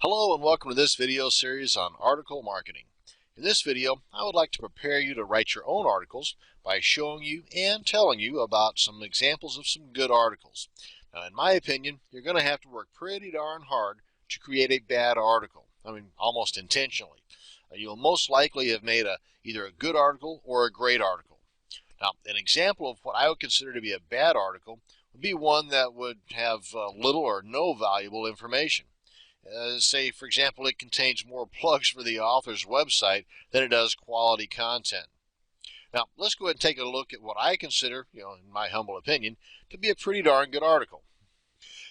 Hello and welcome to this video series on article marketing. In this video, I would like to prepare you to write your own articles by showing you and telling you about some examples of some good articles. Now, in my opinion, you're going to have to work pretty darn hard to create a bad article. I mean, almost intentionally. You'll most likely have made either a good article or a great article. Now, an example of what I would consider to be a bad article would be one that would have little or no valuable information. Say, for example, it contains more plugs for the author's website than it does quality content. Now, let's go ahead and take a look at what I consider, in my humble opinion, to be a pretty darn good article.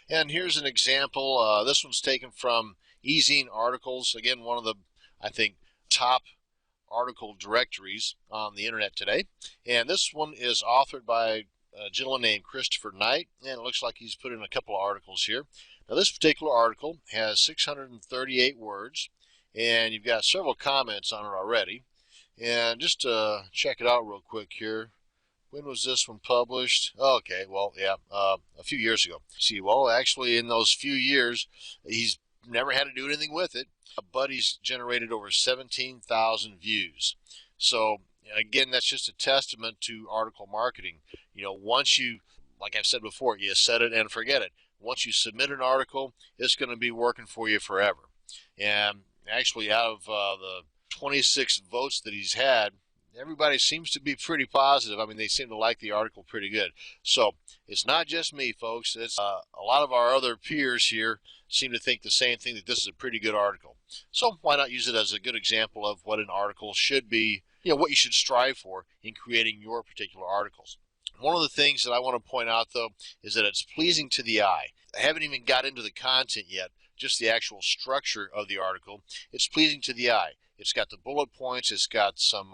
And here's an example. This one's taken from Ezine Articles. Again, one of the, I think, top article directories on the internet today. And this one is authored by a gentleman named Christopher Knight, and it looks like he's put in a couple of articles here. Now, this particular article has 638 words, and you've got several comments on it already. And just to check it out real quick here, when was this one published? Okay, well, yeah, a few years ago. See, well, actually, in those few years, he's never had to do anything with it, but he's generated over 17,000 views. So, again, that's just a testament to article marketing. Once you, like I've said before, you set it and forget it. Once you submit an article, it's going to be working for you forever. And actually, out of the 26 votes that he's had, everybody seems to be pretty positive. I mean, they seem to like the article pretty good. So it's not just me, folks. It's a lot of our other peers here seem to think the same thing, that this is a pretty good article. So why not use it as a good example of what an article should be, what you should strive for in creating your particular articles. One of the things that I want to point out, though, is that it's pleasing to the eye. I haven't even got into the content yet, just the actual structure of the article. It's pleasing to the eye. It's got the bullet points. It's got some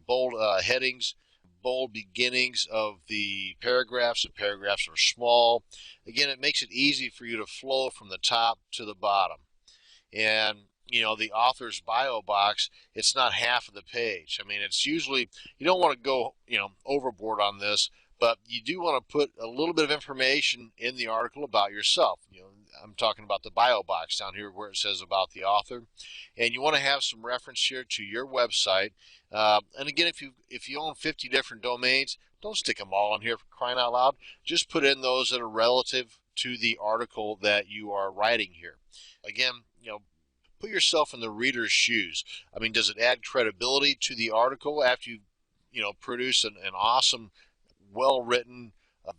bold headings, bold beginnings of the paragraphs. The paragraphs are small. Again, it makes it easy for you to flow from the top to the bottom. And the author's bio box, it's not half of the page. I mean, it's usually, you don't want to go, overboard on this, but you do want to put a little bit of information in the article about yourself. I'm talking about the bio box down here where it says about the author. And you want to have some reference here to your website. And again, if you own 50 different domains, don't stick them all in here, for crying out loud. Just put in those that are relative to the article that you are writing here. Again, put yourself in the reader's shoes. I mean, does it add credibility to the article after you, produce an awesome, well-written,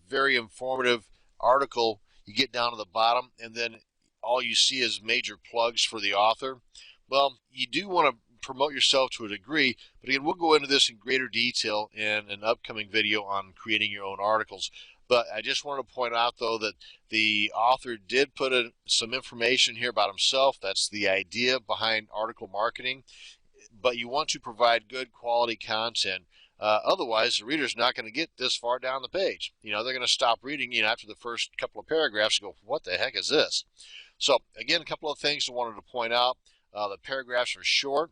very informative article? You get down to the bottom, and then all you see is major plugs for the author. Well, you do want to promote yourself to a degree, but again, we'll go into this in greater detail in an upcoming video on creating your own articles. But I just wanted to point out, though, that the author did put in some information here about himself. That's the idea behind article marketing. But you want to provide good quality content. Otherwise, the reader's not going to get this far down the page. They're going to stop reading after the first couple of paragraphs and go, what the heck is this? So, again, a couple of things I wanted to point out. The paragraphs are short.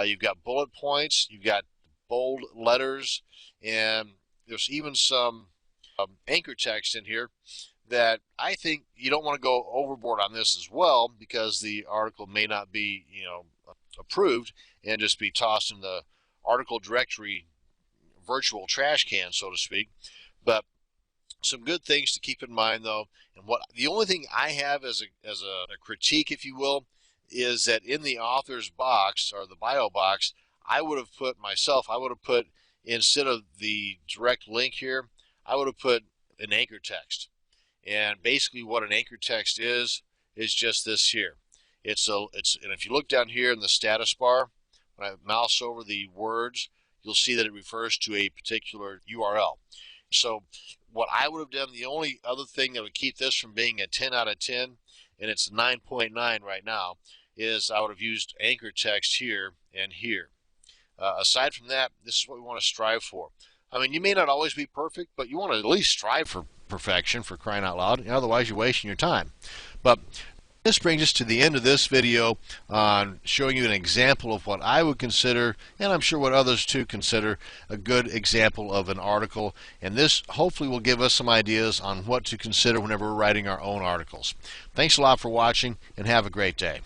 You've got bullet points. You've got bold letters. And there's even some anchor text in here that I think you don't want to go overboard on this as well, because the article may not be approved and just be tossed in the article directory virtual trash can, so to speak. But some good things to keep in mind, though, and the only thing I have as a critique, if you will, is that in the author's box, or the bio box, I would have put, instead of the direct link here, I would have put an anchor text. And basically what an anchor text is just this here. And if you look down here in the status bar, when I mouse over the words, you'll see that it refers to a particular URL. So what I would have done, the only other thing that would keep this from being a 10 out of 10, and it's 9.9 right now, is I would have used anchor text here and here. Aside from that, this is what we want to strive for. I mean, you may not always be perfect, but you want to at least strive for perfection, for crying out loud. Otherwise, you're wasting your time. But This brings us to the end of this video on showing you an example of what I would consider, and I'm sure what others too consider, a good example of an article. And this hopefully will give us some ideas on what to consider whenever we're writing our own articles. Thanks a lot for watching, and have a great day.